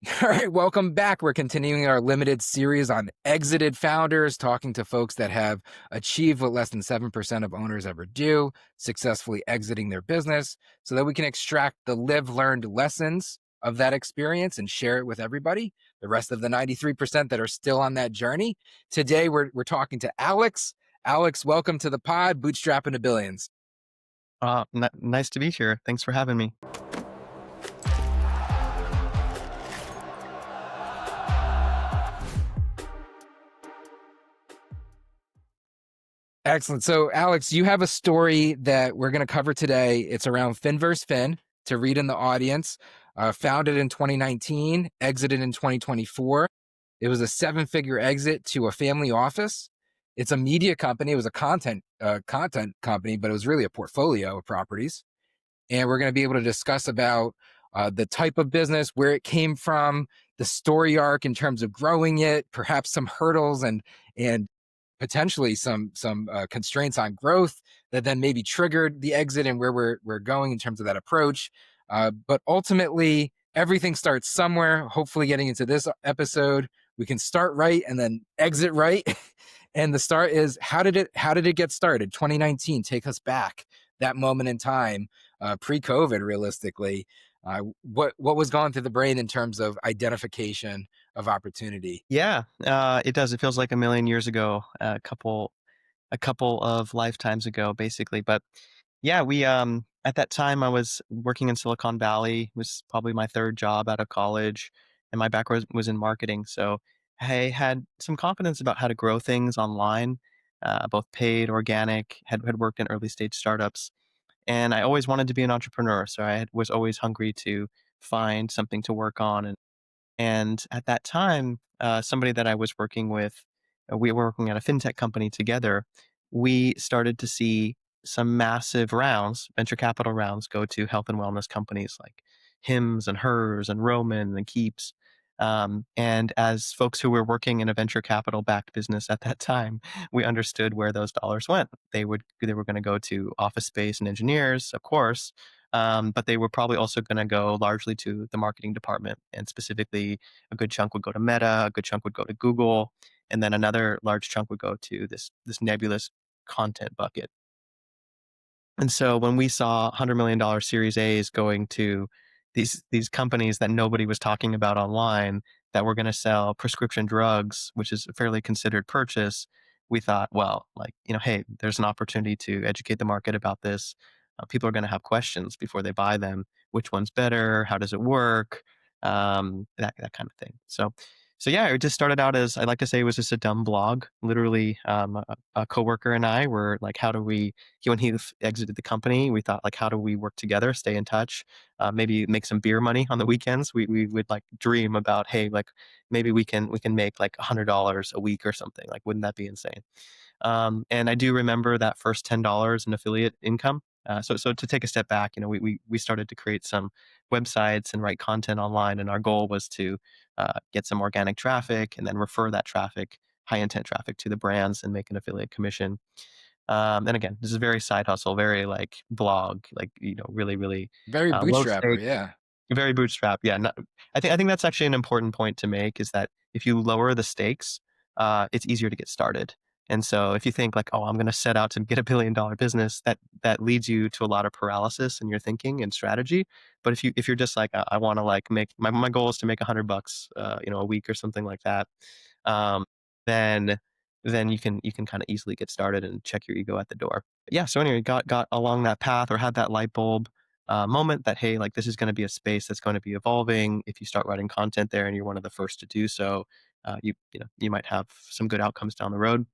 All right, welcome back. We're continuing our limited series on exited founders, talking to folks that have achieved what less than 7% of owners ever do, successfully exiting their business, so that we can extract the learned lessons of that experience and share it with everybody, the rest of the 93% that are still on that journey. Today, we're talking to Alex. Alex, welcome to the pod, Bootstrapping to Billions. Nice to be here. Thanks for having me. Excellent. So, Alex, you have a story that we're going to cover today. It's around Fin vs. Fin to read in the audience. Founded in 2019, exited in 2024. It was a 7-figure exit to a family office. It's a media company. It was a content company, but it was really a portfolio of properties. And we're going to be able to discuss about the type of business, where it came from, the story arc in terms of growing it, perhaps some hurdles and potentially some constraints on growth that then maybe triggered the exit and where we're going in terms of that approach. But ultimately, everything starts somewhere. Hopefully, getting into this episode, we can start right and then exit right. And the start is how did it get started? 2019, take us back, that moment in time, pre-COVID, realistically. What was going through the brain in terms of identification of opportunity? Yeah, it does. It feels like a million years ago, a couple of lifetimes ago, basically. But yeah, we at that time I was working in Silicon Valley. It was probably my third job out of college, and my background was in marketing. So I had some confidence about how to grow things online, both paid, organic. Had worked in early stage startups, and I always wanted to be an entrepreneur. So was always hungry to find something to work on. And at that time, somebody that I was working with, we were working at a fintech company together. We started to see some massive rounds, venture capital rounds, go to health and wellness companies like Hims and Hers and Roman and Keeps. And as folks who were working in a venture capital backed business at that time, we understood where those dollars went. They were going to go to office space and engineers, of course, but they were probably also going to go largely to the marketing department. And specifically, a good chunk would go to Meta, a good chunk would go to Google, and then another large chunk would go to this nebulous content bucket. And so when we saw $100 million Series A's going to these companies that nobody was talking about online that were going to sell prescription drugs, which is a fairly considered purchase, we thought, well, hey, there's an opportunity to educate the market about this. People are going to have questions before they buy them. Which one's better? How does it work? That kind of thing. So yeah, it just started out as, I like to say, it was just a dumb blog. Literally, a coworker and I were like, when he exited the company, we thought, like, how do we work together, stay in touch, maybe make some beer money on the weekends. We would like dream about, hey, like maybe we can make like $100 a week or something. Like, wouldn't that be insane? And I do remember that first $10 in affiliate income. So to take a step back, we started to create some websites and write content online, and our goal was to get some organic traffic and then refer that traffic, high intent traffic, to the brands and make an affiliate commission. And again, this is very side hustle, very like blog, like really, really Very low bootstrapper, stake, yeah. very bootstrap. Yeah, I think that's actually an important point to make, is that if you lower the stakes, it's easier to get started. And so if you think like, oh, I'm going to set out to get $1 billion business, that leads you to a lot of paralysis in your thinking and strategy. But if you're just like, I want to like make my goal is to make $100, a week or something like that, um, then you can kind of easily get started and check your ego at the door. But yeah. So anyway, got along that path, or had that light bulb moment that, hey, like this is going to be a space that's going to be evolving. If you start writing content there and you're one of the first to do so, you might have some good outcomes down the road.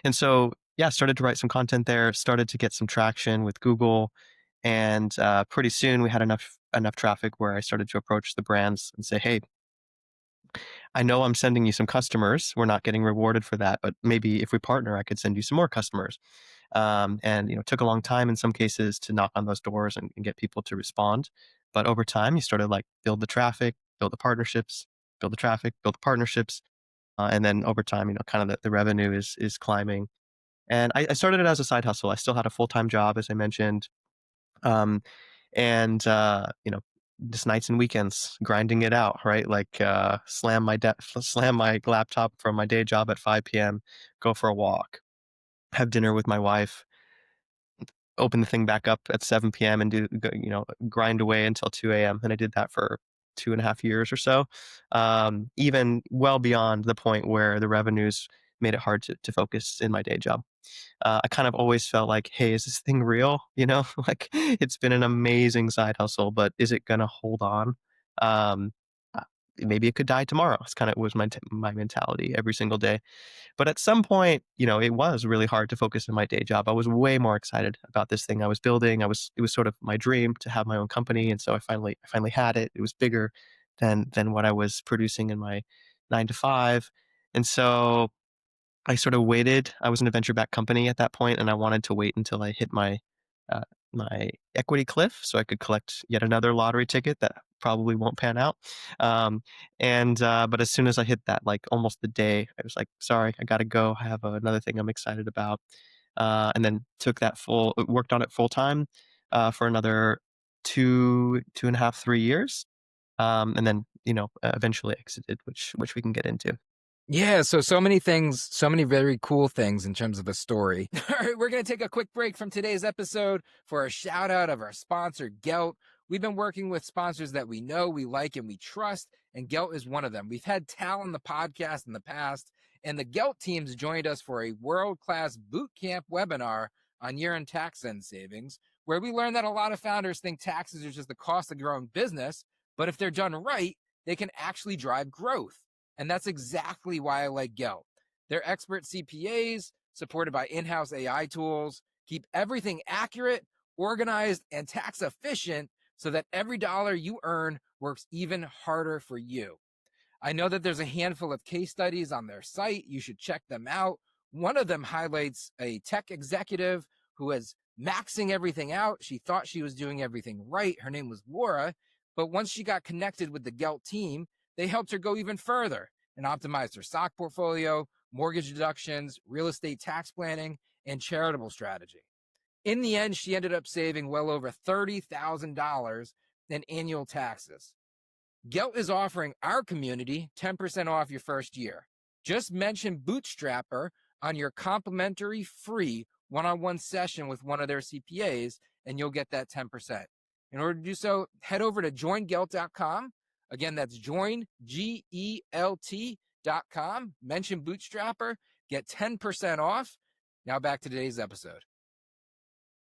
And so yeah, started to write some content there, started to get some traction with Google, and pretty soon we had enough traffic where I started to approach the brands and say, hey, I know I'm sending you some customers. We're not getting rewarded for that, but maybe if we partner, I could send you some more customers. And it took a long time in some cases to knock on those doors and get people to respond. But over time, you started like build the traffic, build the partnerships, build the traffic, build the partnerships, and then over time, kind of the revenue is climbing. And I started it as a side hustle. I still had a full-time job, as I mentioned, um, and just nights and weekends grinding it out, right? Like slam my laptop from my day job at 5 p.m., go for a walk, have dinner with my wife, open the thing back up at 7 p.m. and grind away until 2 a.m. And I did that for 2.5 years or so, even well beyond the point where the revenues made it hard to focus in my day job. I kind of always felt like, hey, is this thing real? Like it's been an amazing side hustle, but is it going to hold on? Um, uh, Maybe it could die tomorrow. It's kind of was my mentality every single day. But at some point, it was really hard to focus on my day job. I was way more excited about this thing I was building. It was sort of my dream to have my own company, and so I finally had it. It was bigger than what I was producing in my 9 to 5, and so I sort of waited. I was in a venture-backed company at that point, and I wanted to wait until I hit uh, my equity cliff so I could collect yet another lottery ticket that probably won't pan out. Um, but as soon as I hit that, like almost the day, I was like, "Sorry, I got to go. I have another thing I'm excited about." And then worked on it full time for another 2.5, 3 years, and then eventually exited, which we can get into. Yeah, so many things, so many very cool things in terms of a story. All right, we're going to take a quick break from today's episode for a shout out of our sponsor, Gelt. We've been working with sponsors that we know, we like, and we trust, and Gelt is one of them. We've had Tal on the podcast in the past, and the Gelt teams joined us for a world-class boot camp webinar on year-end tax end savings, where we learned that a lot of founders think taxes are just the cost of your own business, but if they're done right, they can actually drive growth. And that's exactly why I like Gelt. Their expert CPAs, supported by in-house AI tools, keep everything accurate, organized, and tax efficient so that every dollar you earn works even harder for you. I know that there's a handful of case studies on their site. You should check them out. One of them highlights a tech executive who was maxing everything out. She thought she was doing everything right. Her name was Laura. But once she got connected with the Gelt team, they helped her go even further and optimized her stock portfolio, mortgage deductions, real estate tax planning, and charitable strategy. In the end, she ended up saving well over $30,000 in annual taxes. Gelt is offering our community 10% off your first year. Just mention Bootstrapper on your complimentary free one-on-one session with one of their CPAs, and you'll get that 10%. In order to do so, head over to joingelt.com. Again, that's joingelt.com. Mention Bootstrapper, get 10% off. Now back to today's episode.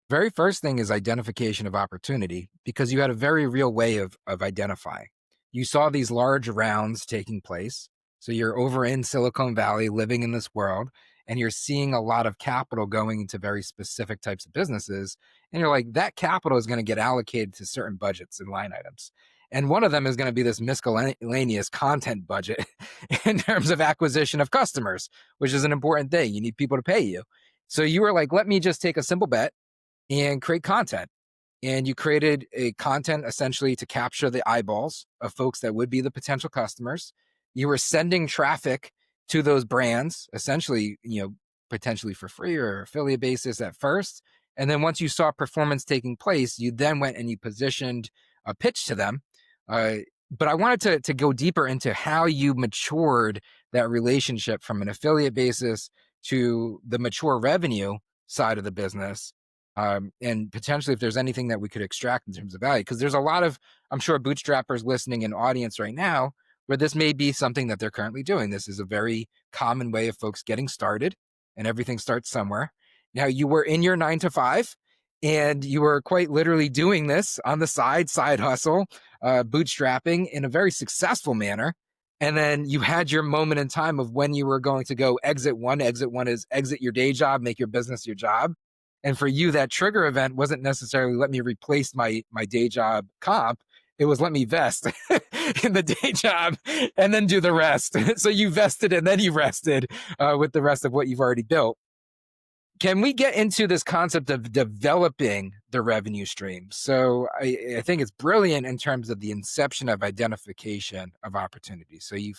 Very first thing is identification of opportunity, because you had a very real way of identifying. You saw these large rounds taking place. So you're over in Silicon Valley living in this world, and you're seeing a lot of capital going into very specific types of businesses. And you're like, that capital is going to get allocated to certain budgets and line items. And one of them is going to be this miscellaneous content budget in terms of acquisition of customers, which is an important thing. You need people to pay you. So you were like, let me just take a simple bet and create content. And you created a content essentially to capture the eyeballs of folks that would be the potential customers. You were sending traffic to those brands, essentially, potentially for free or affiliate basis at first. And then once you saw performance taking place, you then went and you positioned a pitch to them. But I wanted to go deeper into how you matured that relationship from an affiliate basis to the mature revenue side of the business. And potentially if there's anything that we could extract in terms of value, because there's a lot of, I'm sure, bootstrappers listening in audience right now where this may be something that they're currently doing. This is a very common way of folks getting started, and everything starts somewhere. Now, you were in your 9 to 5, and you were quite literally doing this on the side hustle, bootstrapping in a very successful manner. And then you had your moment in time of when you were going to go exit one. Exit one is exit your day job, make your business your job. And for you, that trigger event wasn't necessarily let me replace my day job comp. It was let me vest in the day job and then do the rest. So you vested and then you rested with the rest of what you've already built. Can we get into this concept of developing the revenue stream? So I think it's brilliant in terms of the inception of identification of opportunities. So you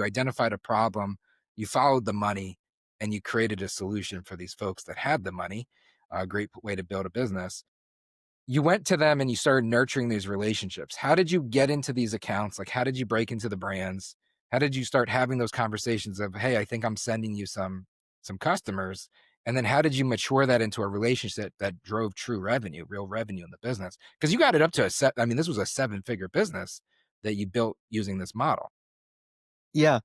identified a problem, you followed the money, and you created a solution for these folks that had the money. A great way to build a business. you went to them and you started nurturing these relationships. How did you get into these accounts? Like, how did you break into the brands? How did you start having those conversations of, hey, I think I'm sending you some customers? And then how did you mature that into a relationship that drove true revenue, real revenue in the business? Because you got it up to I mean, this was a 7-figure business that you built using this model. Yeah.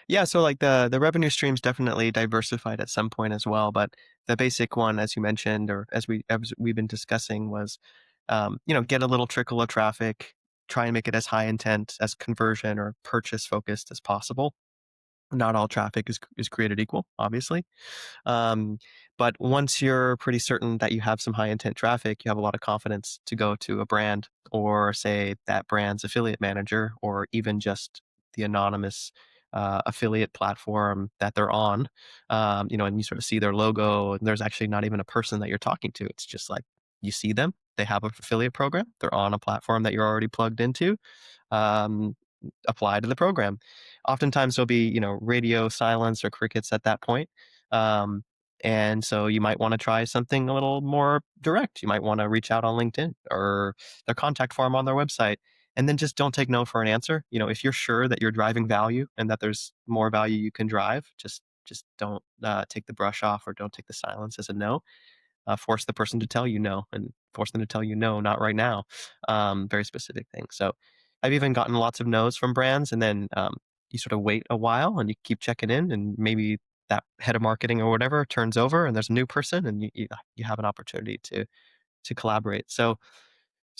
Yeah, so like the revenue streams definitely diversified at some point as well, but the basic one, as you mentioned, or as we've been discussing, was get a little trickle of traffic, try and make it as high intent, as conversion or purchase focused as possible. Not all traffic is created equal, obviously. Um, but once you're pretty certain that you have some high intent traffic, you have a lot of confidence to go to a brand or say that brand's affiliate manager or even just the anonymous affiliate platform that they're on. And you sort of see their logo, and there's actually not even a person that you're talking to. It's just like you see them. They have an affiliate program. They're on a platform that you're already plugged into. Um, Apply to the program. Oftentimes there'll be, radio silence or crickets at that point. Um, and so you might want to try something a little more direct. You might want to reach out on LinkedIn or their contact form on their website, and then just don't take no for an answer. If you're sure that you're driving value and that there's more value you can drive, just don't take the brush off or don't take the silence as a no. Force the person to tell you no and force them to tell you no, not right now. Very specific things. So I've even gotten lots of no's from brands, and then you sort of wait a while and you keep checking in, and maybe that head of marketing or whatever turns over, and there's a new person, and you have an opportunity to collaborate. So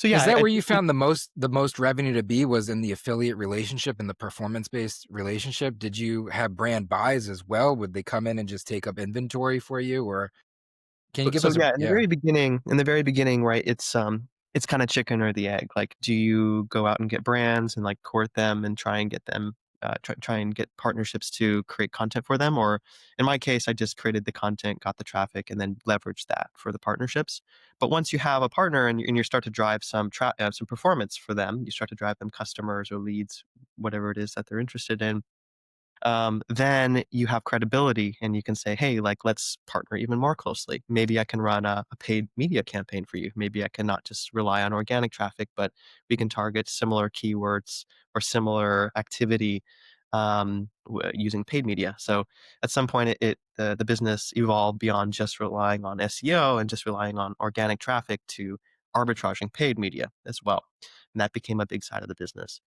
yeah, Is that I where you think found the most revenue to be, was in the affiliate relationship and the performance-based relationship? Did you have brand buys as well? Would they come in and just take up inventory for you? Or can you give so us a yeah, yeah. in the very beginning, right, it's kind of chicken or the egg. Like, do you go out and get brands and like court them and try and get them try and get partnerships to create content for them? Or in my case, I just created the content, got the traffic, and then leveraged that for the partnerships. But once you have a partner and you start to drive some performance for them, you start to drive them customers or leads, whatever it is that they're interested in, then you have credibility and you can say, hey, like, let's partner even more closely. Maybe I can run a paid media campaign for you. Maybe I can not just rely on organic traffic, but we can target similar keywords or similar activity using paid media. So at some point, the business evolved beyond just relying on SEO and just relying on organic traffic to arbitraging paid media as well. And that became a big side of the business.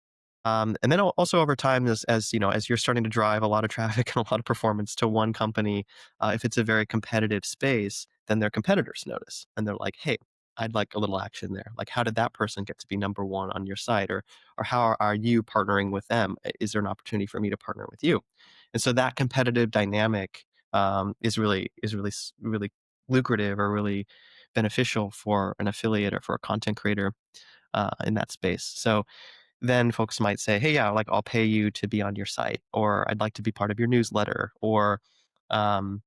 And then also over time, as you're starting to drive a lot of traffic and a lot of performance to one company, if it's a very competitive space, then their competitors notice and they're like, "Hey, I'd like a little action there. Like, how did that person get to be number one on your site, or how are you partnering with them? Is there an opportunity for me to partner with you?" And so that competitive dynamic is really lucrative or really beneficial for an affiliate or for a content creator in that space. So then folks might say, "Hey, yeah, like I'll pay you to be on your site," or "I'd like to be part of your newsletter," or um,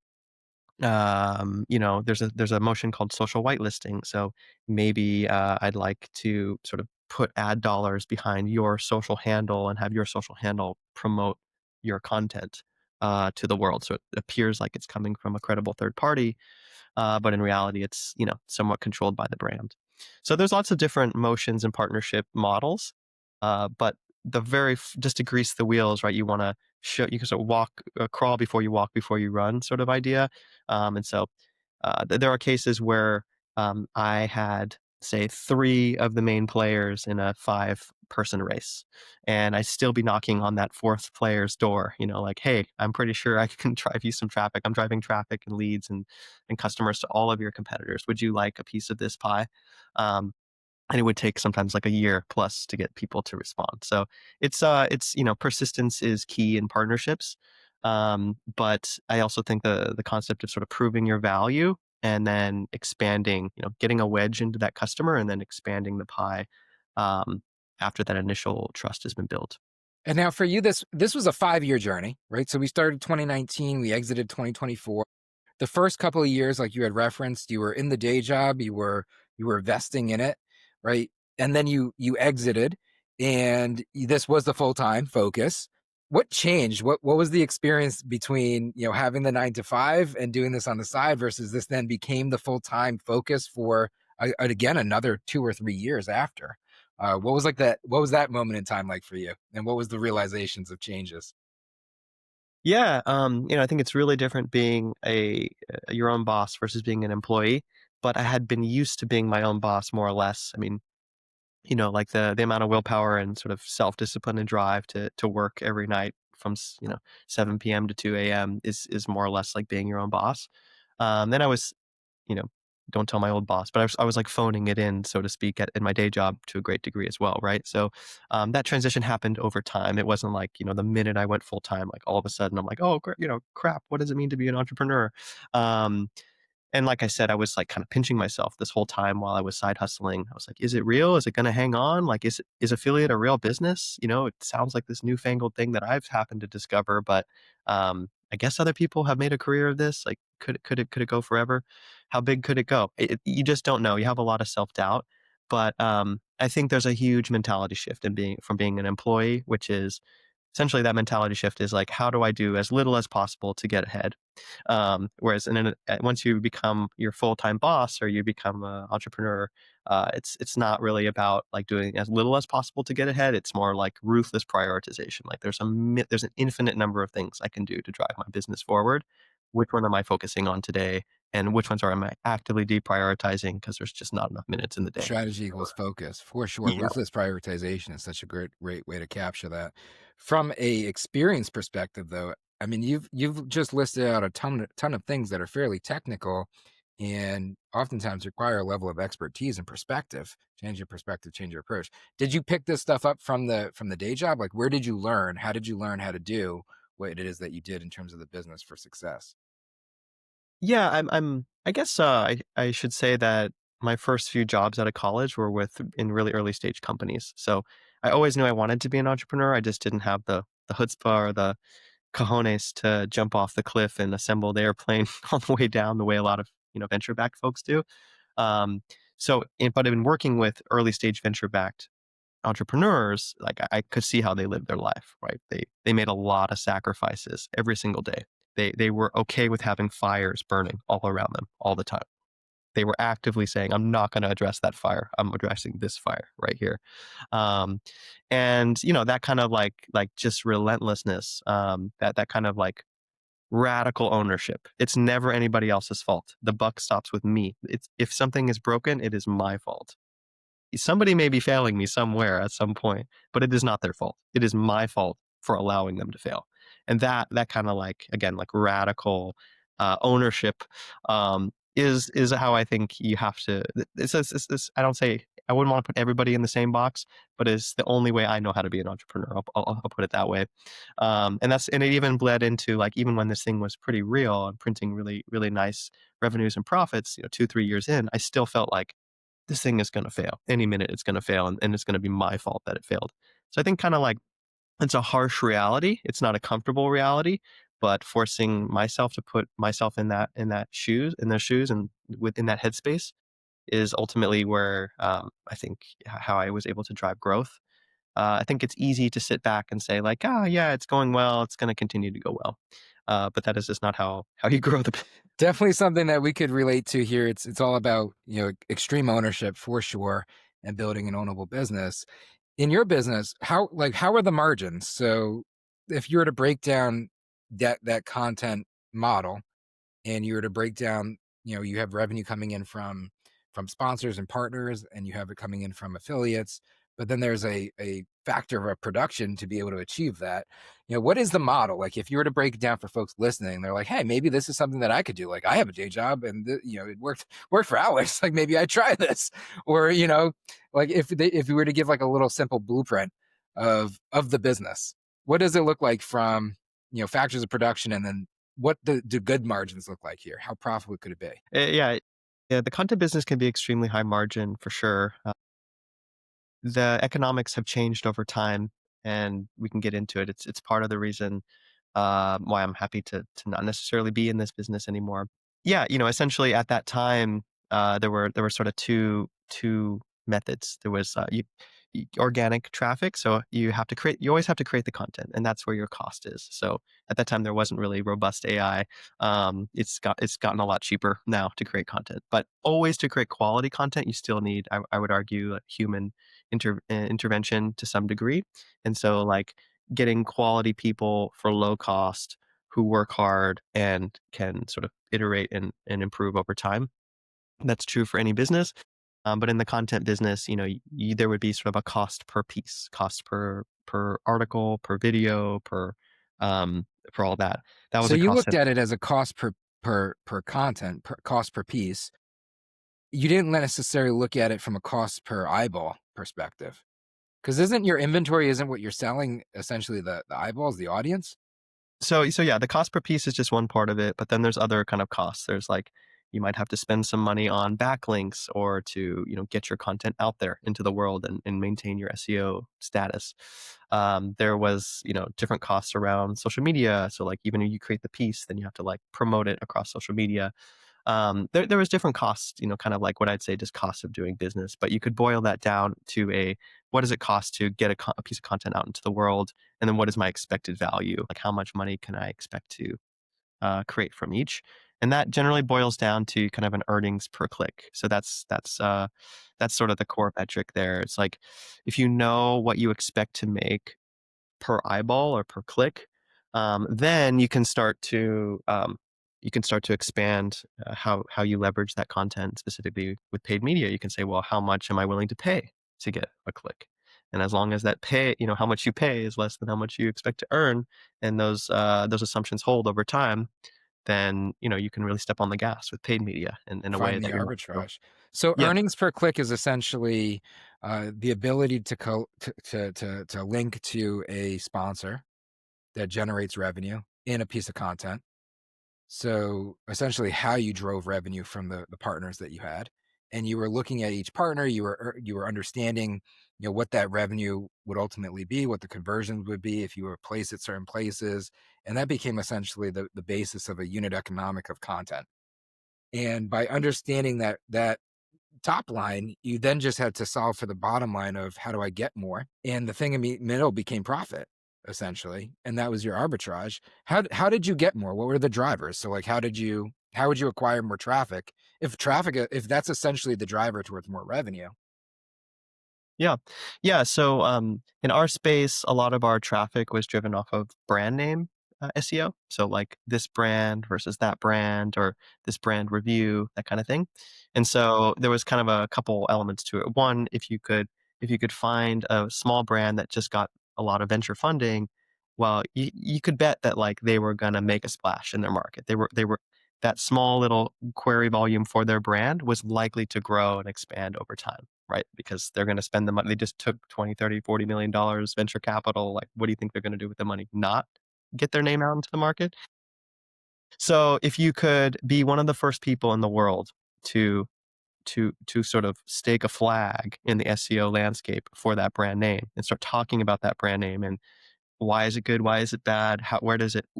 there's a motion called social whitelisting. So maybe I'd like to sort of put ad dollars behind your social handle and have your social handle promote your content to the world, so it appears like it's coming from a credible third party, but in reality, it's somewhat controlled by the brand. So there's lots of different motions and partnership models, but just to grease the wheels, right? You can sort of crawl before you walk, before you run, sort of idea. And so there are cases where I had, say, three of the main players in a 5-person race, and I still be knocking on that fourth player's door. Like, hey, I'm pretty sure I can drive you some traffic. I'm driving traffic and leads and customers to all of your competitors. Would you like a piece of this pie? Um, and it would take sometimes like a year plus to get people to respond. So it's persistence is key in partnerships. But I also think the concept of sort of proving your value and then expanding, getting a wedge into that customer and then expanding the pie um, after that initial trust has been built. And now for you, this was a 5-year journey, right? So we started 2019, we exited 2024. The first couple of years, like you had referenced, you were in the day job, you were vesting in it, right? And then you exited, and this was the full-time focus. What changed? What was the experience between having the 9 to 5 and doing this on the side versus this then became the full-time focus for again another 2 or 3 years after. What was like that? What was that moment in time like for you? And what was the realizations of changes? Yeah, I think it's really different being your own boss versus being an employee. But I had been used to being my own boss more or less. I mean, like the amount of willpower and sort of self-discipline and drive to work every night from 7 p.m. to 2 a.m. is more or less like being your own boss. Then I was, you know, don't tell my old boss, but I was like phoning it in, so to speak, in my day job to a great degree as well, right? So that transition happened over time. It wasn't like, the minute I went full time, like all of a sudden I'm like, oh, crap, what does it mean to be an entrepreneur? Um, and like I said, I was like kind of pinching myself this whole time while I was side hustling. I was like, is it real? Is it going to hang on? Like, is affiliate a real business? It sounds like this newfangled thing that I've happened to discover, but I guess other people have made a career of this. Like, could it go forever? How big could it go? You just don't know. You have a lot of self doubt, but I think there's a huge mentality shift in being an employee, which is essentially that mentality shift is like, how do I do as little as possible to get ahead? Whereas once you become your full-time boss or you become an entrepreneur, it's not really about like doing as little as possible to get ahead. It's more like ruthless prioritization. Like there's an infinite number of things I can do to drive my business forward. Which one am I focusing on today? And which ones am I actively deprioritizing because there's just not enough minutes in the day? Strategy equals focus for sure. Yeah. Ruthless prioritization is such a great way to capture that. From a experience perspective, though, I mean, you've just listed out a ton of things that are fairly technical, and oftentimes require a level of expertise and perspective. Change your perspective, change your approach. Did you pick this stuff up from the day job? Like, where did you learn? How did you learn how to do what it is that you did in terms of the business for success? Yeah, I guess, I should say that my first few jobs out of college were in really early stage companies. So I always knew I wanted to be an entrepreneur. I just didn't have the chutzpah or the cojones to jump off the cliff and assemble the airplane on the way down the way a lot of, venture backed folks do. Um, but in working with early stage venture backed entrepreneurs, like I could see how they lived their life, right? They made a lot of sacrifices every single day. They were okay with having fires burning all around them all the time. They were actively saying, "I'm not going to address that fire. I'm addressing this fire right here." Um, and that kind of like just relentlessness, that kind of like radical ownership. It's never anybody else's fault. The buck stops with me. It's if something is broken, it is my fault. Somebody may be failing me somewhere at some point, but it is not their fault. It is my fault for allowing them to fail. And that kind of like, again, like radical ownership is how I think you have to. I don't say I wouldn't want to put everybody in the same box, but it's the only way I know how to be an entrepreneur. I'll put it that way. And it even bled into like even when this thing was pretty real and printing really really nice revenues and profits, 2 3 years in, I still felt like this thing is going to fail. Any minute it's going to fail and it's going to be my fault that it failed. So I think kind of like it's a harsh reality. It's not a comfortable reality, but forcing myself to put myself in those shoes and within that headspace is ultimately where I think how I was able to drive growth. I think it's easy to sit back and say like, ah, yeah, it's going well. It's going to continue to go well. But that is just not how you grow the. Definitely something that we could relate to here. It's all about, extreme ownership for sure, and building an ownable business. In your business, how are the margins? So if you were to break down that content model, and you were to break down, you have revenue coming in from sponsors and partners, and you have it coming in from affiliates, but then there's a factor of production to be able to achieve that. What is the model? Like, if you were to break it down for folks listening, they're like, hey, maybe this is something that I could do. Like, I have a day job, and it worked for Alex. Like, maybe I try this. Or like if we were to give like a little simple blueprint of the business, what does it look like from factors of production, and then what do good margins look like here? How profitable could it be? Yeah, yeah. The content business can be extremely high margin for sure. The economics have changed over time, and we can get into it. It's part of the reason why I'm happy to not necessarily be in this business anymore. Yeah, essentially at that time, there were sort of two methods. There was organic traffic. So you always have to create the content, and that's where your cost is. So at that time, there wasn't really robust AI. It's gotten a lot cheaper now to create content, but always to create quality content, you still need, I would argue, human intervention to some degree. And so like getting quality people for low cost who work hard and can sort of iterate and improve over time. That's true for any business. But in the content business, there would be sort of a cost per piece, cost per article, per video, per all that. That was So a you cost looked center. at it as a cost per content, cost per piece. You didn't necessarily look at it from a cost per eyeball perspective. Because isn't your inventory isn't what you're selling essentially the eyeballs, the audience? So yeah, the cost per piece is just one part of it, but then there's other kind of costs. There's like you might have to spend some money on backlinks or to get your content out there into the world and maintain your SEO status. There was different costs around social media. So like even if you create the piece, then you have to like promote it across social media. There was different costs, kind of like what I'd say just cost of doing business, but you could boil that down to what does it cost to get a piece of content out into the world, and then what is my expected value, like how much money can I expect to create from each, and that generally boils down to kind of an earnings per click. So that's sort of the core metric there. It's like if you know what you expect to make per eyeball or per click, then you can start to expand how you leverage that content specifically with paid media. You can say, well, how much am I willing to pay to get a click? And as long as that how much you pay is less than how much you expect to earn, and those assumptions hold over time, then you can really step on the gas with paid media in a way Find the that you're not. arbitrage. So Yeah. earnings per click is essentially the ability to link to a sponsor that generates revenue in a piece of content. So essentially how you drove revenue from the partners that you had. And you were looking at each partner, you were understanding, what that revenue would ultimately be, what the conversions would be if you were placed at certain places. And that became essentially the basis of a unit economic of content. And by understanding that top line, you then just had to solve for the bottom line of how do I get more? And the thing in the middle became profit essentially. And that was your arbitrage. How did you get more? What were the drivers? So like how would you acquire more traffic? If that's essentially the driver towards more revenue. Yeah. Yeah. So in our space, a lot of our traffic was driven off of brand name SEO. So like this brand versus that brand, or this brand review, that kind of thing. And so there was kind of a couple elements to it. One, if you could find a small brand that just got a lot of venture funding, well, you could bet that like they were going to make a splash in their market. They were that small little query volume for their brand was likely to grow and expand over time, right? Because they're going to spend the money. They just took 20, 30, $40 million venture capital. Like, what do you think they're going to do with the money? Not get their name out into the market. So if you could be one of the first people in the world to to sort of stake a flag in the SEO landscape for that brand name and start talking about that brand name and why is it good, why is it bad,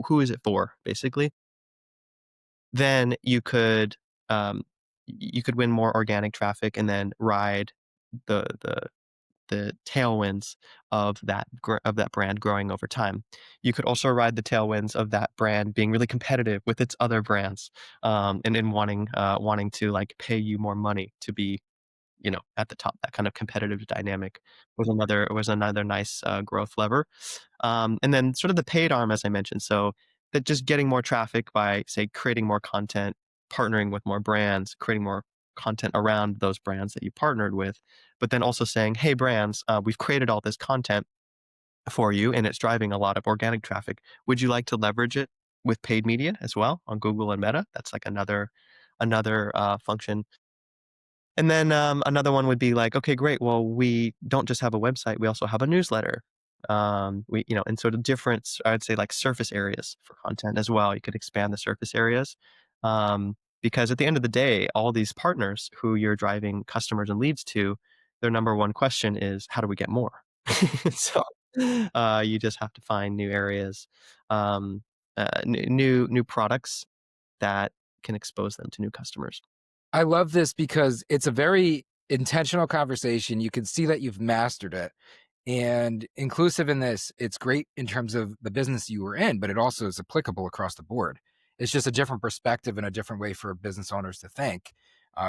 who is it for, basically, then you could win more organic traffic and then ride the the the tailwinds of that brand growing over time. You could also ride the tailwinds of that brand being really competitive with its other brands, and wanting to like pay you more money to be at the top. That kind of competitive dynamic was another nice growth lever. And then sort of the paid arm, as I mentioned. So that just getting more traffic by, say, creating more content, partnering with more brands, creating more content around those brands that you partnered with, but then also saying, hey, brands, we've created all this content for you and it's driving a lot of organic traffic. Would you like to leverage it with paid media as well on Google and Meta? That's like another function. And then another one would be like, okay, great. Well, we don't just have a website; we also have a newsletter. And sort of different, I'd say, like surface areas for content as well. You could expand the surface areas, because at the end of the day, all these partners who you're driving customers and leads to, their number one question is, how do we get more? So you just have to find new areas, new products that can expose them to new customers. I love this because it's a very intentional conversation. You can see that you've mastered it. And inclusive in this, it's great in terms of the business you were in, but it also is applicable across the board. It's just a different perspective and a different way for business owners to think,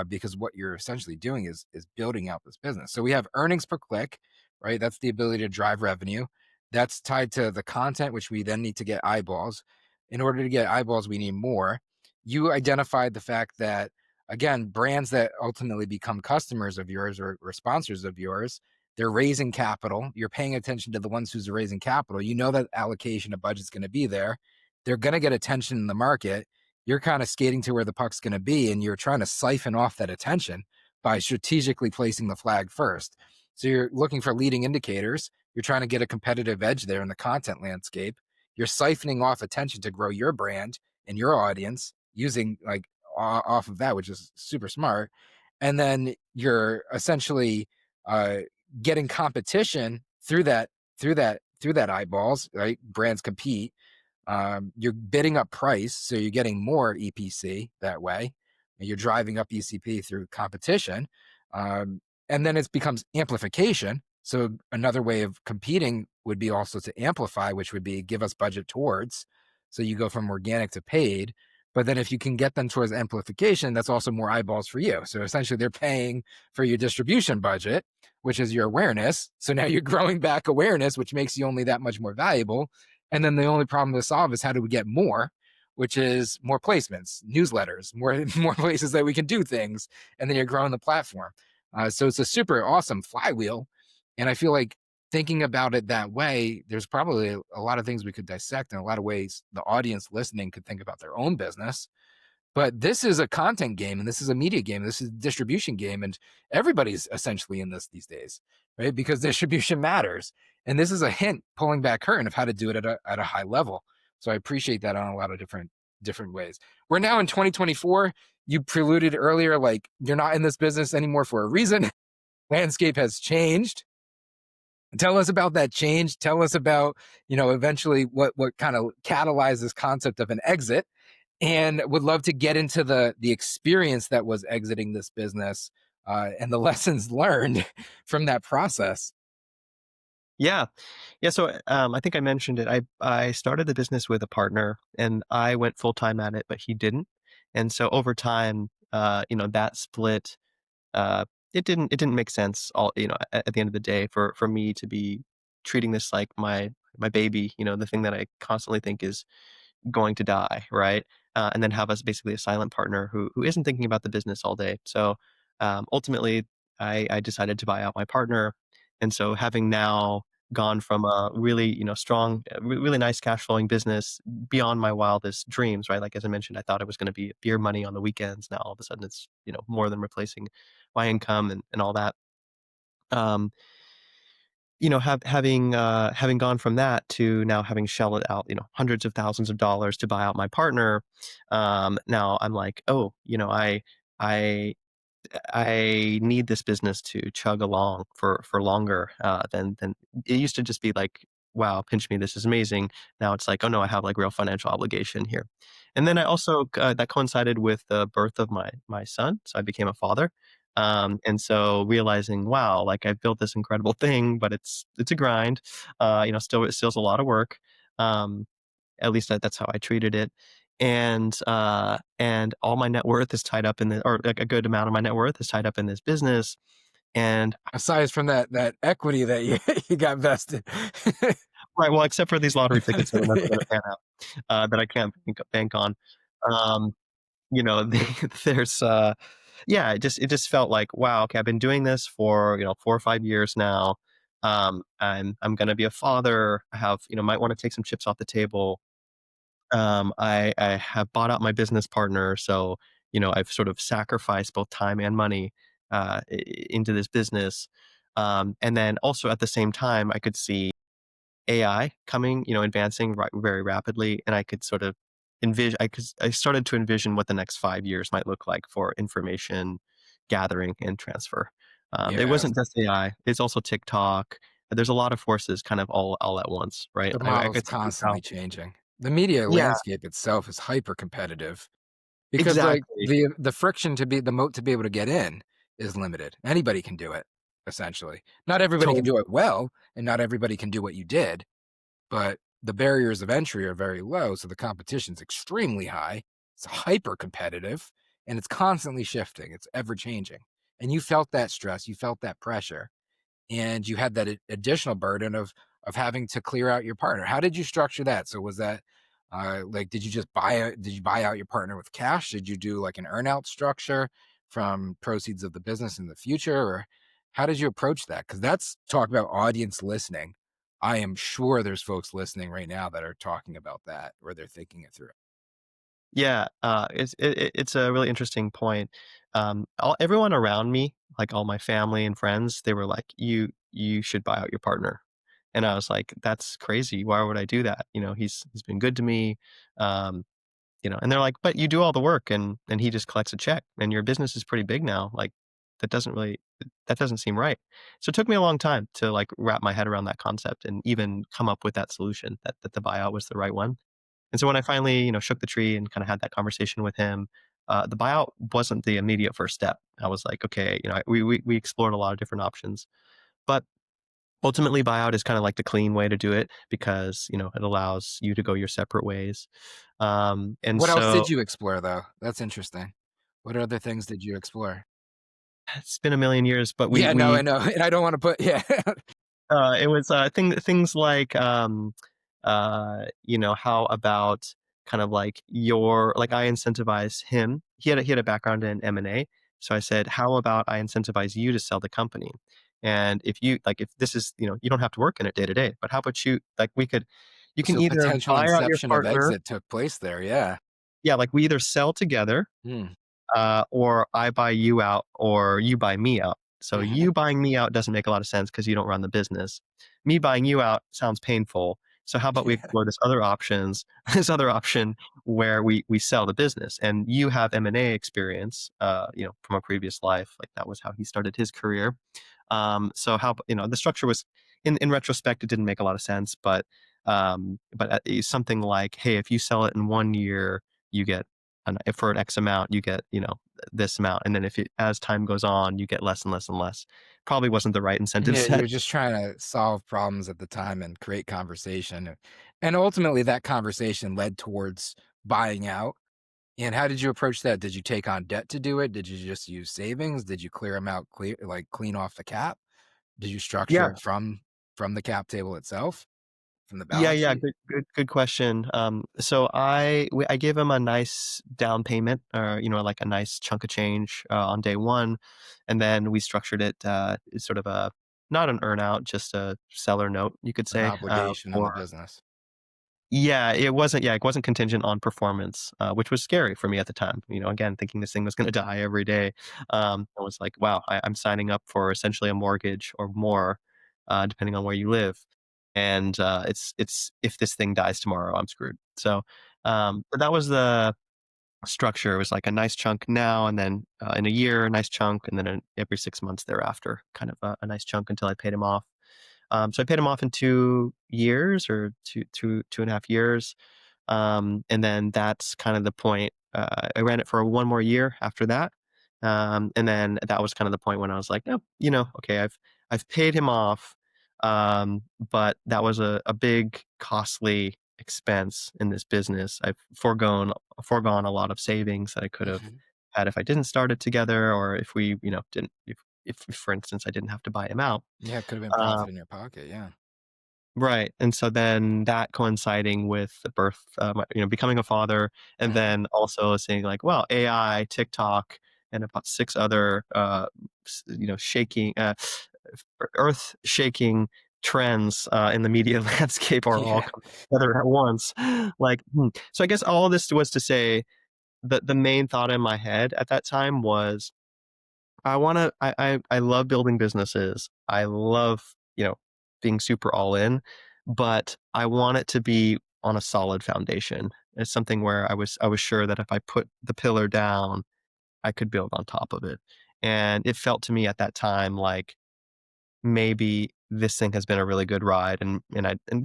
because what you're essentially doing is building out this business. So we have earnings per click, right? That's the ability to drive revenue. That's tied to the content, which we then need to get eyeballs. In order to get eyeballs, we need more. You identified the fact that, again, brands that ultimately become customers of yours or sponsors of yours, they're raising capital. You're paying attention to the ones who's raising capital. You know that allocation of budget's going to be there. They're going to get attention in the market. You're kind of skating to where the puck's going to be, and you're trying to siphon off that attention by strategically placing the flag first. So you're looking for leading indicators. You're trying to get a competitive edge there in the content landscape. You're siphoning off attention to grow your brand and your audience using like off of that, which is super smart. And then you're essentially uh, getting competition through that eyeballs, right? Brands compete. You're bidding up price, so you're getting more EPC that way. And you're driving up ECP through competition. And then it becomes amplification. So another way of competing would be also to amplify, which would be give us budget towards. So you go from organic to paid. But then if you can get them towards amplification, that's also more eyeballs for you. So essentially they're paying for your distribution budget, which is your awareness. So now you're growing back awareness, which makes you only that much more valuable. And then the only problem to solve is how do we get more, which is more placements, newsletters, more places that we can do things. And then you're growing the platform. So it's a super awesome flywheel. And I feel like thinking about it that way, there's probably a lot of things we could dissect, and a lot of ways the audience listening could think about their own business. But this is a content game, and this is a media game, this is a distribution game, and everybody's essentially in this these days, right? Because distribution matters. And this is a hint pulling back curtain of how to do it at a high level. So I appreciate that on a lot of different ways. We're now in 2024. You preluded earlier, like you're not in this business anymore for a reason. Landscape has changed. Tell us about that change. Tell us about, eventually what kind of catalyzed this concept of an exit, and would love to get into the experience that was exiting this business, and the lessons learned from that process. Yeah. Yeah. So I think I mentioned it. I started the business with a partner and I went full time at it, but he didn't. And so over time, that split, uh, it didn't make sense at the end of the day for me to be treating this like my baby, the thing that I constantly think is going to die, right? And then have us basically a silent partner who isn't thinking about the business all day. So ultimately, I decided to buy out my partner, and so having now gone from a really strong, really nice cash flowing business beyond my wildest dreams, right? Like as I mentioned, I thought it was going to be beer money on the weekends. Now all of a sudden it's more than replacing my income and all that. Um, having gone from that to now having shelled out, hundreds of thousands of dollars to buy out my partner, now I'm like, oh, I I need this business to chug along for longer than it used to just be like, wow, pinch me, this is amazing. Now it's like, oh no, I have like real financial obligation here. And then I also that coincided with the birth of my son, so I became a father. And so realizing, wow, like I've built this incredible thing, but it's a grind. Still it still's a lot of work. Um, at least that's how I treated it. And all my net worth is tied up in the or like a good amount of my net worth is tied up in this business. And Aside from that equity that you, you got vested. right, well, except for these lottery tickets that are never going to pan out, that I can't bank on. Um, there's yeah, it just felt like, wow, okay, I've been doing this for 4 or 5 years now. I'm going to be a father. I have might want to take some chips off the table. I have bought out my business partner, so I've sort of sacrificed both time and money into this business, and then also at the same time, I could see AI coming, advancing very rapidly, and I could sort of envision. I started to envision what the next 5 years might look like for information gathering and transfer. It Yeah, wasn't just AI; it's also TikTok. There's a lot of forces kind of all at once, right? the I model's could see how. constantly changing. The media Yeah, landscape itself is hyper competitive because like exactly. the friction to be the moat to be able to get in is limited. Anybody can do it, essentially. Not everybody can Totally. do it well, and not everybody can do what you did, but the barriers of entry are very low, so the competition's extremely high. It's hyper competitive, and it's constantly shifting. It's ever changing. And you felt that stress, you felt that pressure, and you had that additional burden of having to clear out your partner. How did you structure that? So was that like did you just did you buy out your partner with cash? Did you do like an earnout structure from proceeds of the business in the future, or how did you approach that? Because that's talk about audience listening. I am sure there's folks listening right now that are talking about that or they're thinking it through. Yeah, it's a really interesting point. Everyone around me, like all my family and friends, they were like, "You should buy out your partner," and I was like, "That's crazy. Why would I do that? You know, he's been good to me." Um, and they're like, "But you do all the work, and he just collects a check, and your business is pretty big now. Like, that doesn't seem right." So it took me a long time to like wrap my head around that concept and even come up with that solution that the buyout was the right one. And so when I finally, shook the tree and kind of had that conversation with him, the buyout wasn't the immediate first step. I was like, okay, we explored a lot of different options, but ultimately buyout is kind of like the clean way to do it because it allows you to go your separate ways. And What else so did you explore though? That's interesting. What other things did you explore? it's been a million years, but we Yeah, no, I we know. And I don't want to put yeah. It was, things like, how about kind of like I incentivize him. He had a background in M&A. So I said, "How about I incentivize you to sell the company? And if this is, you don't have to work in it day to day, but how about you can So either potential buy out your inception of partner." exit took place there, yeah. Yeah, like we either sell together, Mm, or I buy you out or you buy me out. So mhm. you buying me out doesn't make a lot of sense because you don't run the business. Me buying you out sounds painful. So how about we Yeah. explore this other option where we sell the business and you have M&A experience, from a previous life. Like that was how he started his career. So the structure was in retrospect, it didn't make a lot of sense, but something like, hey, if you sell it in 1 year, you get for an X amount, you get, this amount. And then as time goes on, you get less and less and less. Probably wasn't the right incentive Yeah, set. you're just trying to solve problems at the time and create conversation, and ultimately, that conversation led towards buying out, and how did you approach that? Did you take on debt to do it? Did you just use savings? Did you clear them out, clean off the cap? Did you structure Yeah. it from the cap table itself, from the Yeah, balance yeah, sheet? good question. So I gave him a nice down payment, or like a nice chunk of change on day one, and then we structured it as sort of a not an earnout, just a seller note, you could An say, obligation on the for business. yeah, it wasn't contingent on performance, which was scary for me at the time. Again, thinking this thing was going to die every day. I was like, wow, I'm signing up for essentially a mortgage or more, depending on where you live. And it's if this thing dies tomorrow, I'm screwed. So, but that was the structure. It was like a nice chunk now, and then in a year, a nice chunk, and then every 6 months thereafter, kind of a nice chunk until I paid him off. So I paid him off in 2 years or 2.5 years. And then that's kind of the point. I ran it for one more year after that. And then that was kind of the point when I was like, oh, okay, I've paid him off. But that was a big costly expense in this business. I've foregone a lot of savings that I could have Mhm. had if I didn't start it together, or if we, didn't if for instance I didn't have to buy him out. Yeah, it could have been Um, profit in your pocket, yeah. Right, and so then that coinciding with the birth, becoming a father, and Mhm. then also saying like, well, AI, TikTok, and about 6 other, shaking, earth shaking trends in the media landscape are all Yeah. coming together at once. Like, so I guess all of this was to say that the main thought in my head at that time was I love building businesses. I love, being super all in, but I want it to be on a solid foundation. It's something where I was sure that if I put the pillar down, I could build on top of it. And it felt to me at that time like maybe this thing has been a really good ride, and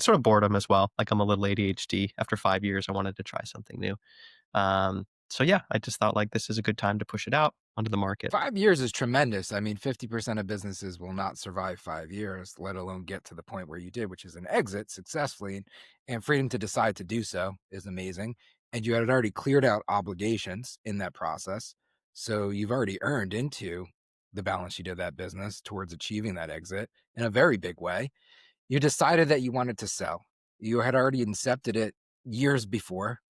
sort of boredom as well. Like I'm a little ADHD. After 5 years, I wanted to try something new. So yeah, I just thought like this is a good time to push it out onto the market. 5 years is tremendous. I mean, 50% of businesses will not survive 5 years, let alone get to the point where you did, which is an exit successfully. And freedom to decide to do so is amazing. And you had already cleared out obligations in that process. So you've already earned into the balance sheet of that business towards achieving that exit in a very big way. You decided that you wanted to sell. You had already incepted it years before,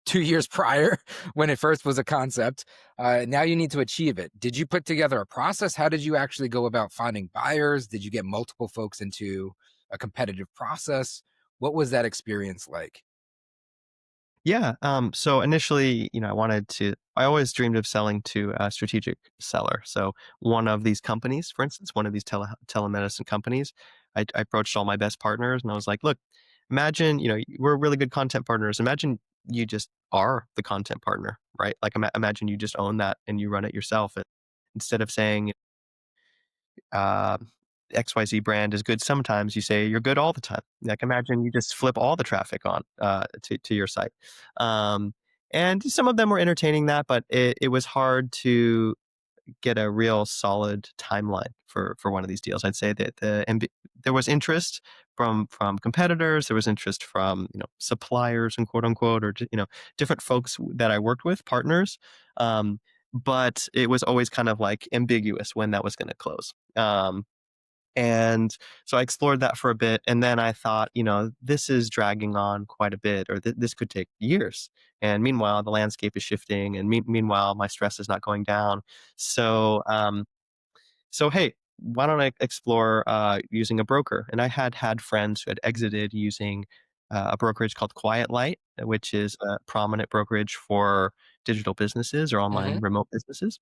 2 years prior when it first was a concept. Now you need to achieve it. Did you put together a process? How did you actually go about finding buyers? Did you get multiple folks into a competitive process? What was that experience like? Yeah. So initially, I always dreamed of selling to a strategic seller. So one of these companies, for instance, one of these telemedicine companies, I approached all my best partners and I was like, look, imagine, we're really good content partners. Imagine you just are the content partner, right? Like imagine you just own that and you run it yourself. And instead of saying, uh, XYZ brand is good sometimes, you say you're good all the time. Like imagine you just flip all the traffic on to your site. Um, and some of them were entertaining that, but it was hard to get a real solid timeline for one of these deals. I'd say that there was interest from competitors, there was interest from suppliers and quote unquote, or different folks that I worked with, partners. Um, but it was always kind of like ambiguous when that was going to close. And so I explored that for a bit. And then I thought, this is dragging on quite a bit, or this could take years. And meanwhile, the landscape is shifting. And meanwhile, my stress is not going down. So, hey, why don't I explore using a broker? And I had friends who had exited using a brokerage called Quiet Light, which is a prominent brokerage for digital businesses or online Hmm. remote businesses.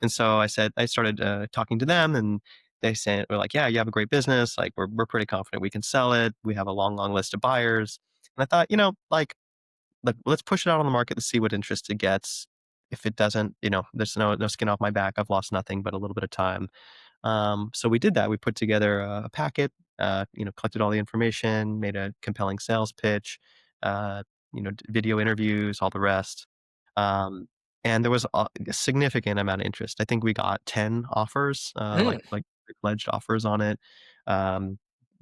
And so I started talking to them, and we're like, yeah, you have a great business. Like, we're pretty confident we can sell it. We have a long, long list of buyers. And I thought, like, let's push it out on the market to see what interest it gets. If it doesn't, there's no skin off my back. I've lost nothing but a little bit of time. So we did that. We put together a packet, collected all the information, made a compelling sales pitch, video interviews, all the rest. Um, and there was a significant amount of interest. I think we got 10 offers, like pledged offers on it. Um,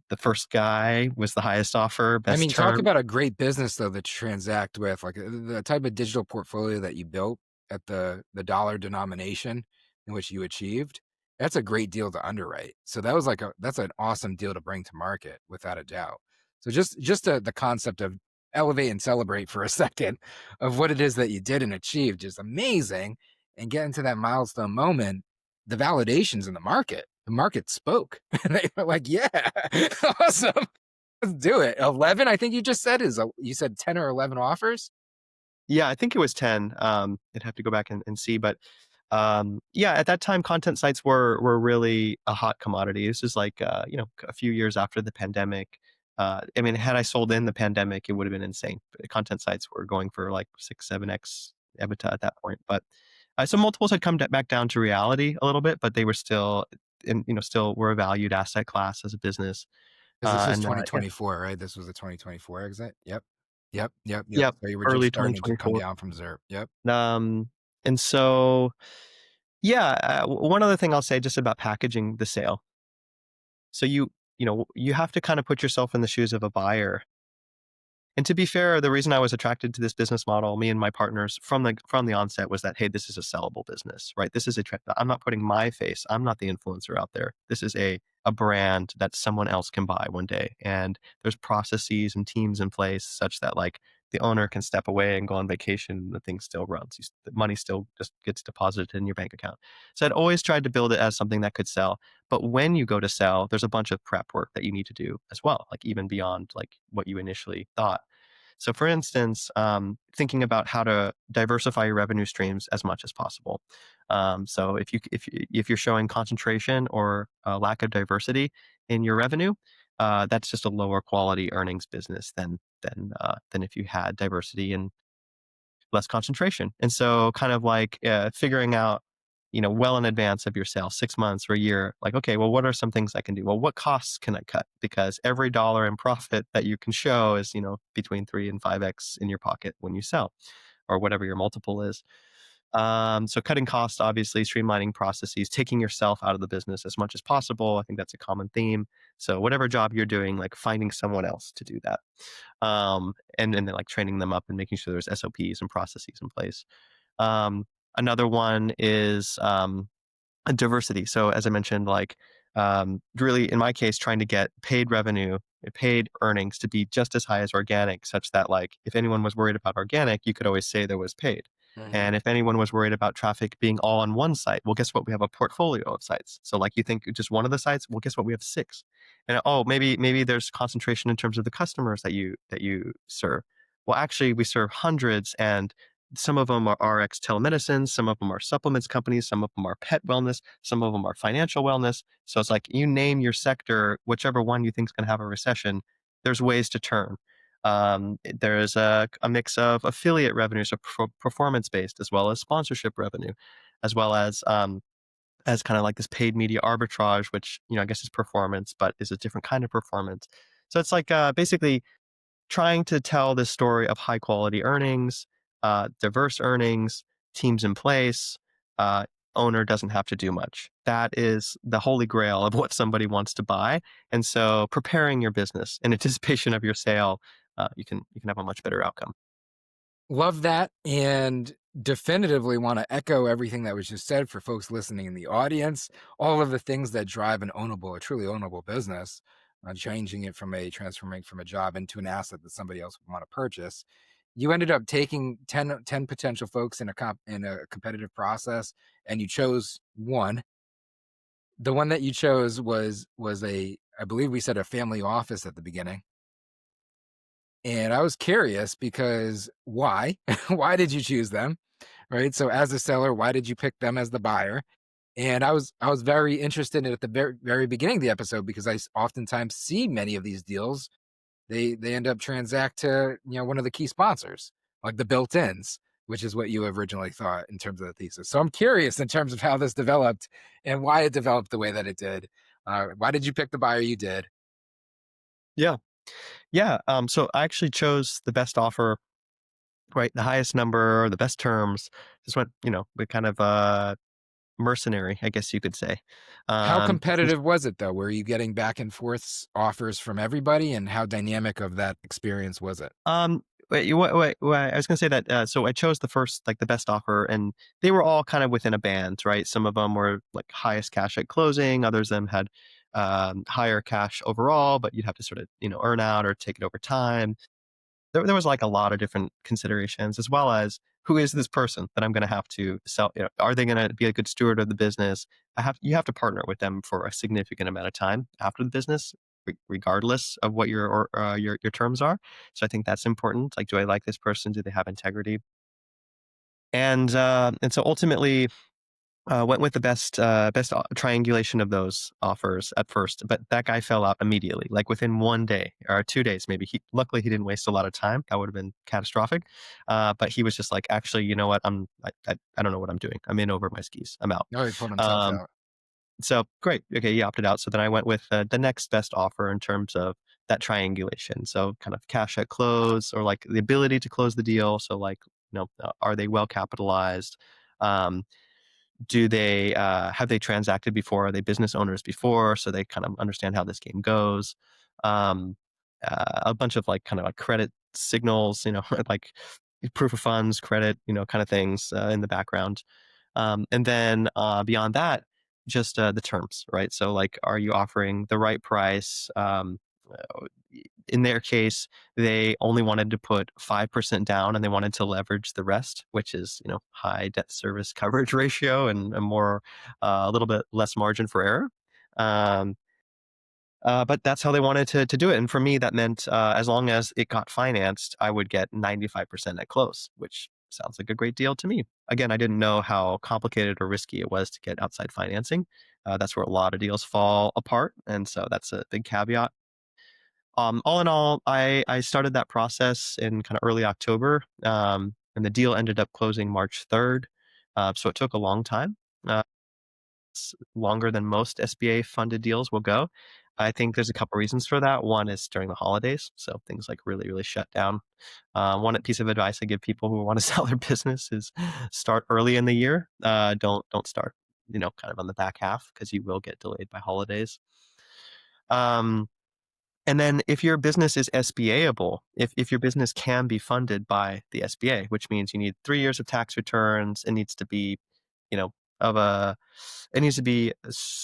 the first guy was the highest offer, I best mean, talk term. about a great business though that you transact with, like the type of digital portfolio that you built at the dollar denomination in which you achieved. That's a great deal to underwrite. So that was that's an awesome deal to bring to market without a doubt. So just the concept of elevate and celebrate for a second of what it is that you did and achieved is amazing. And get into that milestone moment, the validations in the market. The market spoke. And they were like, yeah, awesome. Let's do it. 11, I think you just said you said 10 or 11 offers? Yeah, I think it was 10. I'd have to go back and see, but yeah, at that time, content sites were really a hot commodity. This is like a few years after the pandemic. I mean, had I sold in the pandemic, it would have been insane. But content sites were going for like 6, 7x EBITDA at that point. But so multiples had come back down to reality a little bit, but they were still, and still were a valued asset class as a business. 'Cause this is And yeah, 2024, right? This was a 2024 exit? Yep. Yep, yep, yep. yeah, So you were just early starting to come 2024. down from 0. Yep. Um, and so yeah, one other thing I'll say just about packaging the sale. So you have to kind of put yourself in the shoes of a buyer. And to be fair, the reason I was attracted to this business model, me and my partners from the onset, was that hey, this is a sellable business, right? This is I'm not putting my face. I'm not the influencer out there. This is a brand that someone else can buy one day, and there's processes and teams in place such that like the owner can step away and go on vacation, and the thing still runs. The money still just gets deposited in your bank account. So I'd always tried to build it as something that could sell. But when you go to sell, there's a bunch of prep work that you need to do as well, like even beyond like what you initially thought. So, for instance, thinking about how to diversify your revenue streams as much as possible. So, if you're showing concentration or a lack of diversity in your revenue, that's just a lower quality earnings business than if you had diversity and less concentration. And so kind of like figuring out, well in advance of your sale, 6 months or a year, like, okay, well, what are some things I can do? Well, what costs can I cut? Because every dollar in profit that you can show is, between 3 and 5x in your pocket when you sell. or whatever your multiple is. So cutting costs, obviously, streamlining processes, taking yourself out of the business as much as possible. I think that's a common theme. So whatever job you're doing, like finding someone else to do that, and then like training them up and making sure there's SOPs and processes in place. Um, Another one is diversity. So as I mentioned, like really in my case, trying to get paid revenue, paid earnings to be just as high as organic, such that like if anyone was worried about organic, you could always say there was paid. Hmm. And if anyone was worried about traffic being all on one site, well, guess what? We have a portfolio of sites. So like you think just one of the sites, well, guess what? We have six. And oh, maybe there's concentration in terms of the customers that you serve. Well, actually, we serve hundreds, and some of them are RX telemedicine, some of them are supplements companies, some of them are pet wellness, some of them are financial wellness. So it's like you name your sector, whichever one you think is going to have a recession, there's ways to turn. There's a mix of affiliate revenue, so performance based, as well as sponsorship revenue, as well as kind of like this paid media arbitrage, which I guess is performance, but is a different kind of performance. So it's like basically trying to tell this story of high quality earnings, diverse earnings, teams in place, uh, owner doesn't have to do much. That is the holy grail of what somebody wants to buy. And so preparing your business in anticipation of your sale, you can have a much better outcome. Love that, and definitively want to echo everything that was just said for folks listening in the audience. All of the things that drive a truly ownable business, transforming from a job into an asset that somebody else would want to purchase. You ended up taking ten potential folks in a competitive process, and you chose one. The one that you chose was I believe we said a family office at the beginning. And I was curious because why? Why did you choose them? Right? So as a seller, why did you pick them as the buyer? And I was very interested in it at the very beginning of the episode because oftentimes see many of these deals. They end up transact to one of the key sponsors, like the built-ins, which is what you originally thought in terms of the thesis. So I'm curious in terms of how this developed and why it developed the way that it did. Why did you pick the buyer you did? Yeah. Yeah. So I actually chose the best offer, right? The highest number, the best terms. Just went, with kind of mercenary, I guess you could say. How Since competitive was it though? Were you getting back and forths offers from everybody, and how dynamic of that experience was it? wait, I was going to say that. So I chose the first, like the best offer, and they were all kind of within a band, right? Some of them were like highest cash at closing, others of them had higher cash overall, but you'd have to sort of, earn out or take it over time. There was like a lot of different considerations, as well as who is this person that I'm going to have to sell? Are they going to be a good steward of the business? You have to partner with them for a significant amount of time after the business, regardless of what your terms are. So I think that's important. Like, do I like this person? Do they have integrity? And so ultimately, went with the best triangulation of those offers at first, but that guy fell out immediately, like within 1 day or 2 days, maybe. Luckily he didn't waste a lot of time. That would have been catastrophic. But he was just like, actually, you know what? I don't know what I'm doing. I'm in over my skis. I'm out. Oh, he pulled himself Um, out. so great. Okay, he opted out. So then I went with the next best offer in terms of that triangulation. So kind of cash at close, or like the ability to close the deal. So like, are they well capitalized? Um, do they have they transacted before? Are they business owners before, so they kind of understand how this game goes? Um, a bunch of like kind of like credit signals, like proof of funds, credit, kind of things in the background. And then beyond that, just the terms, right? So like, are you offering the right price? In their case, they only wanted to put 5% down and they wanted to leverage the rest, which is, high debt service coverage ratio and a little bit less margin for error. Um, but that's how they wanted to do it. And for me, that meant as long as it got financed, I would get 95% at close, which sounds like a great deal to me. Again, I didn't know how complicated or risky it was to get outside financing. That's where a lot of deals fall apart. And so that's a big caveat. All in all, I started that process in kind of early October, and the deal ended up closing March 3rd. So it took a long time, longer than most SBA funded deals will go. I think there's a couple reasons for that. One is during the holidays, so things like really, really shut down. One piece of advice I give people who want to sell their business is start early in the year. Don't start, kind of on the back half because you will get delayed by holidays. Um, and then if your business is SBA-able, if your business can be funded by the SBA, which means you need 3 years of tax returns, it needs to be, you know, of a, it needs to be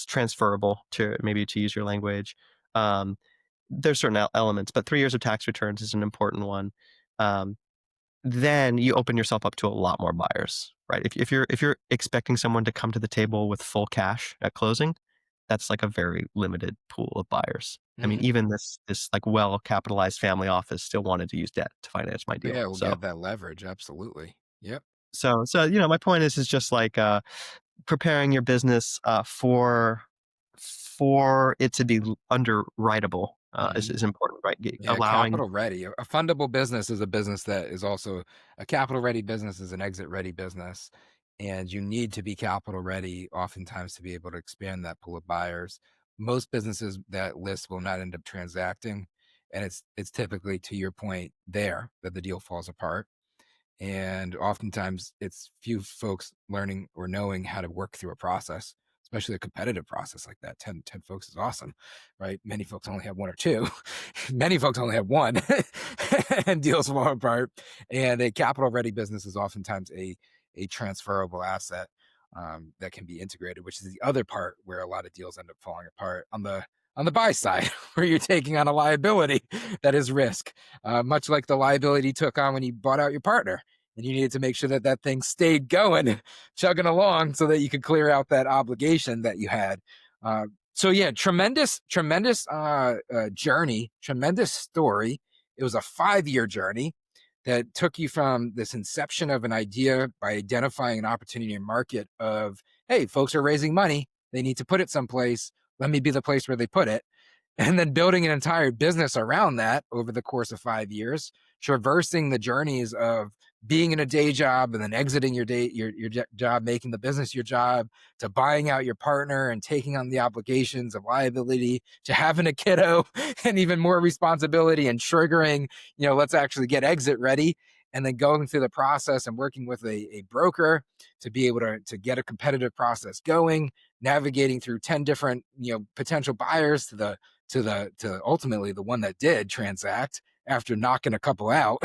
transferable to, maybe to use your language. Um, there's certain elements, but 3 years of tax returns is an important one. Um, then you open yourself up to a lot more buyers, right? If you're expecting someone to come to the table with full cash at closing, that's like a very limited pool of buyers. I mean, Mhm. even this like well capitalized family office still wanted to use debt to finance my deal. Yeah, we'll So get that leverage. Absolutely. Yep. my point is just like preparing your business for it to be underwritable Mhm. is important, right? Yeah, Allowing. capital ready. A fundable business is a business that is also a capital ready business is an exit ready business. And you need to be capital ready oftentimes to be able to expand that pool of buyers. Most businesses that list will not end up transacting. And it's typically to your point there that the deal falls apart. And oftentimes it's few folks learning or knowing how to work through a process, especially a competitive process like that. Ten folks is awesome, right? Many folks only have one or two. Many folks only have one and deals fall apart. And a capital ready business is oftentimes a transferable asset that can be integrated, which is the other part where a lot of deals end up falling apart on the buy side, where you're taking on a liability that is risk, much like the liability you took on when you bought out your partner and you needed to make sure that that thing stayed going, chugging along, so that you could clear out that obligation that you had. So yeah, tremendous journey, tremendous story. It was a 5-year journey that took you from this inception of an idea by identifying an opportunity in market of, hey, folks are raising money, they need to put it someplace. Let me be the place where they put it, and then building an entire business around that over the course of 5 years, traversing the journeys of being in a day job and then exiting your job, making the business your job, to buying out your partner and taking on the obligations of liability, to having a kiddo and even more responsibility and triggering, let's actually get exit ready, and then going through the process and working with a broker to be able to get a competitive process going, navigating through 10 different potential buyers to ultimately the one that did transact after knocking a couple out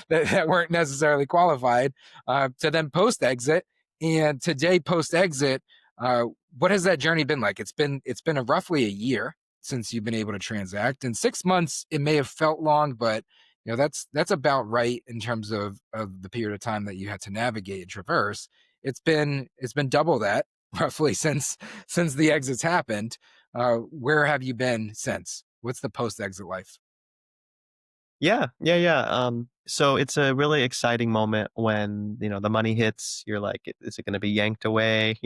that weren't necessarily qualified, to then post exit. And today, post exit, what has that journey been like? It's been roughly a year since you've been able to transact. In 6 months, it may have felt long, but that's about right in terms of the period of time that you had to navigate and traverse. It's been double that roughly since the exits happened. Where have you been since? What's the post exit life? Yeah, yeah, yeah. So it's a really exciting moment when, the money hits. You're like, is it going to be yanked away?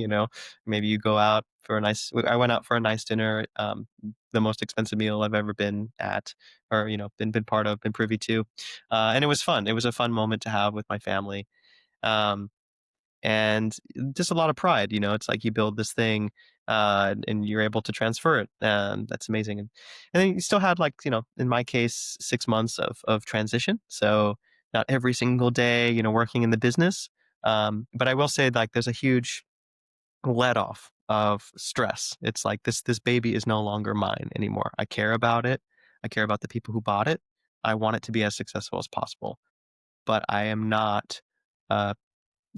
Maybe you go out for a nice, I went out for a nice dinner, the most expensive meal I've ever been at, or, been part of, been privy to. And it was fun. It was a fun moment to have with my family. Um, and just a lot of pride. It's like you build this thing, and you're able to transfer it, and that's amazing. And then you still had, like, in my case, 6 months of transition, so not every single day, working in the business. But I will say, like, there's a huge let off of stress. It's like this baby is no longer mine anymore. I care about it. I care about the people who bought it. I want it to be as successful as possible, but I am not uh,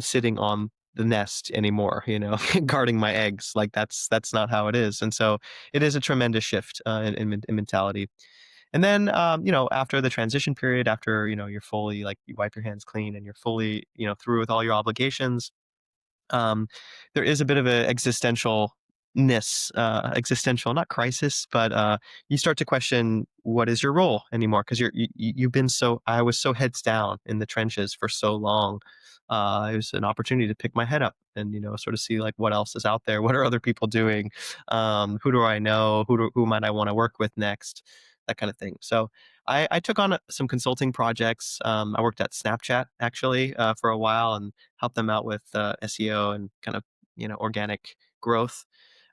sitting on the nest anymore, guarding my eggs. Like, that's not how it is. And so it is a tremendous shift in mentality. And then, after the transition period, after, you're fully, like, you wipe your hands clean and you're fully, through with all your obligations, um, there is a bit of a existential, not crisis, but you start to question what is your role anymore, because you've been I was so heads down in the trenches for so long. It was an opportunity to pick my head up and, sort of see, like, what else is out there. What are other people doing? Who do I know? Who might I want to work with next? That kind of thing. So I took on some consulting projects. I worked at Snapchat, actually, for a while, and help them out with SEO and kind of, organic growth.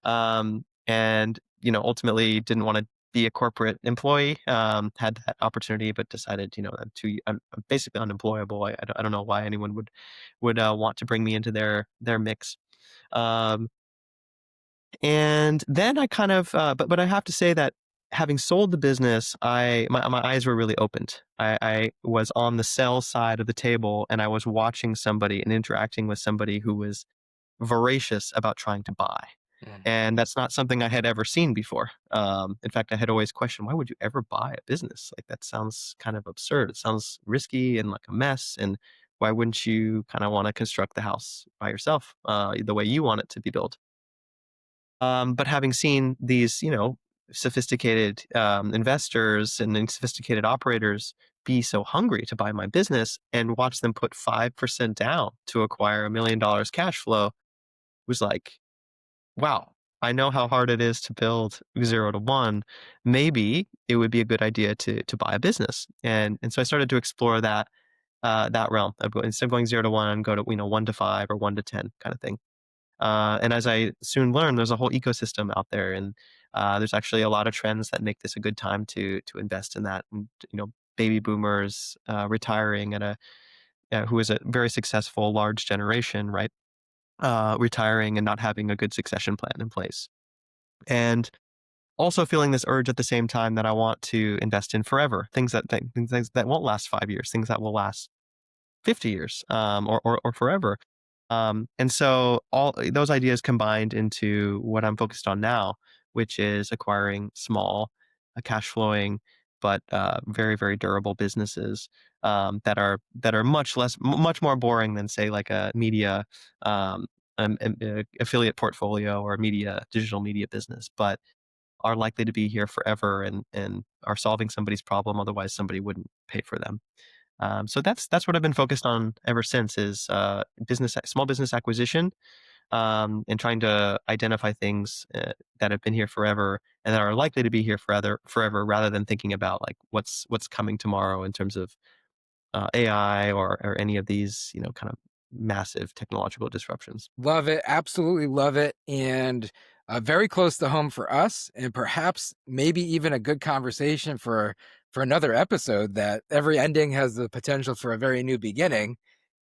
And ultimately didn't want to be a corporate employee. Had that opportunity, but decided, I'm basically unemployable. I don't know why anyone would want to bring me into their mix. Um, and then I kind of, but I have to say that having sold the business, my eyes were really opened. I was on the sell side of the table, and I was watching somebody and interacting with somebody who was voracious about trying to buy. Mm. And that's not something I had ever seen before. In fact, I had always questioned, why would you ever buy a business? Like, that sounds kind of absurd. It sounds risky and like a mess. And why wouldn't you kind of want to construct the house by yourself, the way you want it to be built? But having seen these, sophisticated investors and then sophisticated operators be so hungry to buy my business and watch them put 5% down to acquire $1 million cash flow was like, wow, I know how hard it is to build 0 to 1. Maybe it would be a good idea to buy a business. And so I started to explore that realm of instead of going 0 to 1, go to 1 to 5 or 1 to 10 kind of thing. And as I soon learned, there's a whole ecosystem out there, and there's actually a lot of trends that make this a good time to invest in that. And, baby boomers retiring at who is a very successful large generation, right? Retiring and not having a good succession plan in place, and also feeling this urge at the same time that I want to invest in forever, things that won't last 5 years, things that will last 50 years, or forever. And so all those ideas combined into what I'm focused on now, which is acquiring small, cash flowing, but very, very durable businesses that are much more boring than, say, like a media um, affiliate portfolio or a digital media business, but are likely to be here forever and are solving somebody's problem. Otherwise, somebody wouldn't pay for them. So that's what I've been focused on ever since is small business acquisition, and trying to identify things that have been here forever and that are likely to be here forever, rather than thinking about like what's coming tomorrow in terms of AI or any of these kind of massive technological disruptions. Love it. Absolutely love it. And very close to home for us, and perhaps maybe even a good conversation for another episode. That every ending has the potential for a very new beginning,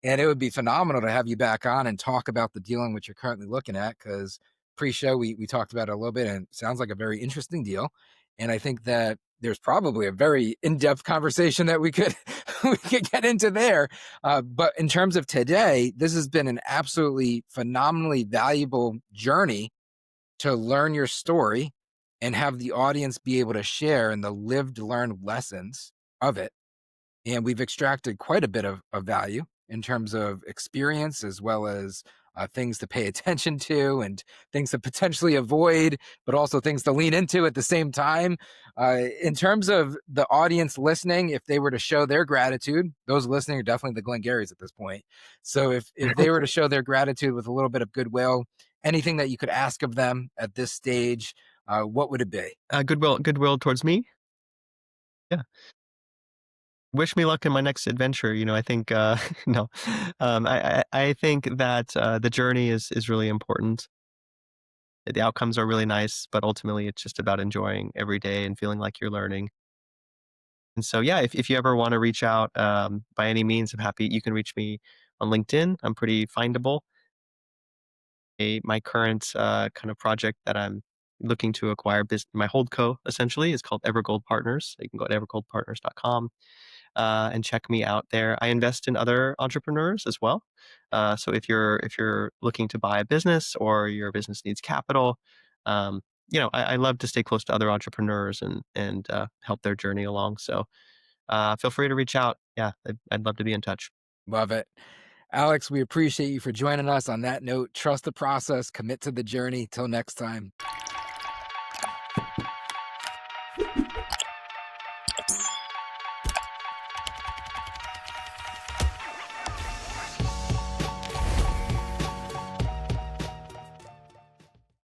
and it would be phenomenal to have you back on and talk about the deal in which you're currently looking at. Because pre-show we talked about it a little bit, and it sounds like a very interesting deal. And I think that there's probably a very in-depth conversation that we could we could get into there. But in terms of today, this has been an absolutely phenomenally valuable journey to learn your story and have the audience be able to share in the lived learned lessons of it. And we've extracted quite a bit of value in terms of experience, as well as things to pay attention to and things to potentially avoid, but also things to lean into at the same time. In terms of the audience listening, if they were to show their gratitude, those listening are definitely the Glengarrys at this point. So if they were to show their gratitude with a little bit of goodwill, anything that you could ask of them at this stage, what would it be? Goodwill towards me. Yeah. Wish me luck in my next adventure. I think no, I think that the journey is really important. The outcomes are really nice, but ultimately it's just about enjoying every day and feeling like you're learning. And so, yeah, if you ever want to reach out by any means, I'm happy. You can reach me on LinkedIn. I'm pretty findable. My current kind of project that I'm looking to acquire, my holdco essentially, is called Evergold Partners. You can go to evergoldpartners.com and check me out there. I invest in other entrepreneurs as well. So if you're looking to buy a business or your business needs capital, I love to stay close to other entrepreneurs and help their journey along. So feel free to reach out. Yeah, I'd love to be in touch. Love it. Alex, we appreciate you for joining us. On that note, trust the process, commit to the journey. Till next time.